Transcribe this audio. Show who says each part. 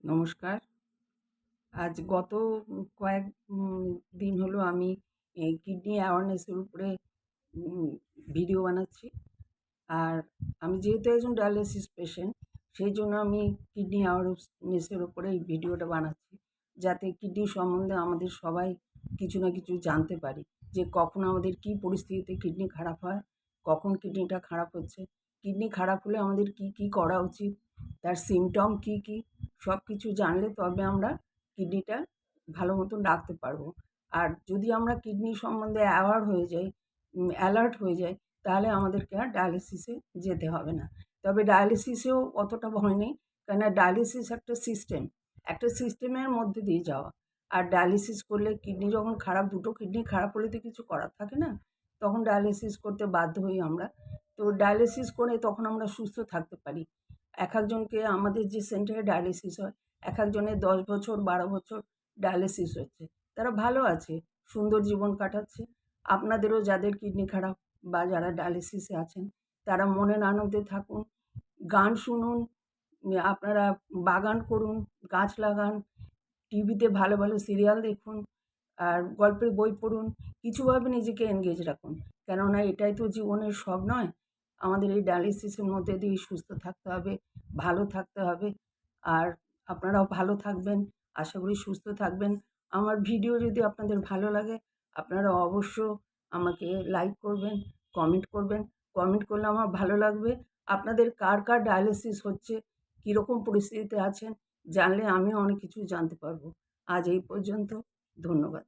Speaker 1: নমস্কার। আজ গত কয়েক দিন হলো আমি এই কিডনি অ্যাওয়ারনেসের উপরে উম ভিডিও বানাচ্ছি। আর আমি যেহেতু একজন ডায়ালিসিস পেশেন্ট, সেইজন্য আমি কিডনি অ্যাওয়ারনেসের উপরে এই ভিডিওটা বানাচ্ছি। যাতে কিডনি সম্বন্ধে আমাদের সবাই কিছু না কিছু জানতে পারি। যে কখন আমাদের কী পরিস্থিতিতে কিডনি খারাপ হয়, কখন কিডনিটা খারাপ হচ্ছে, কিডনি খারাপ হলে আমাদের কী করা উচিত, তার সিম্পটম কী, সবকিছু জানলে তবে আমরা কিডনিটা ভালো মতন রাখতে পারবো। আর যদি আমরা কিডনি সম্বন্ধে অ্যালার্ট হয়ে যাই, তাহলে আমাদেরকে আর ডায়ালিসিসে যেতে হবে না। তবে ডায়ালিসিসেও অতটা ভয় নেই, কেননা ডায়ালিসিস একটা সিস্টেমের মধ্যে দিয়ে যাওয়া। আর ডায়ালিসিস করলে কিডনি যখন খারাপ, দুটো কিডনি খারাপ হলে তো কিছু করার থাকে না, তখন ডায়ালিসিস করতে বাধ্য হই আমরা। তো ডায়ালিসিস করে তখন আমরা সুস্থ থাকতে পারি। একেকজনকে আমাদের যে সেন্টারে ডায়ালিসিস হয়, একেকজনের 10 বছর 12 বছর ডায়ালিসিস হচ্ছে। তারা ভালো আছে, সুন্দর জীবন কাটাচ্ছে। আপনাদেরও যাদের কিডনি খারাপ বা যারা ডায়ালিসিসে আছেন, তারা মনের আনন্দে থাকুন, গান শুনুন, আপনারা বাগান করুন, গাছ লাগান, টিভিতে ভালো ভালো সিরিয়াল দেখুন, আর গল্পের বই পড়ুন। কিছুভাবে নিজেকে এনগেজ রাখুন। কেননা এটাই তো জীবনের সব নয়। আমাদের এই ডায়ালিসিসের মধ্যে দিয়ে সুস্থ থাকতে হবে, ভালো থাকতে হবে। আর আপনারাও ভালো থাকবেন, আশা করি সুস্থ থাকবেন। আমার ভিডিও যদি আপনাদের ভালো লাগে, আপনারা অবশ্য আমাকে লাইক করবেন, কমেন্ট করবেন। কমেন্ট করলে আমার ভালো লাগবে। আপনাদের কার ডায়ালিসিস হচ্ছে, কীরকম পরিস্থিতিতে আছেন, জানলে আমিও অনেক কিছু জানতে পারবো। আজ এই পর্যন্ত। ধন্যবাদ।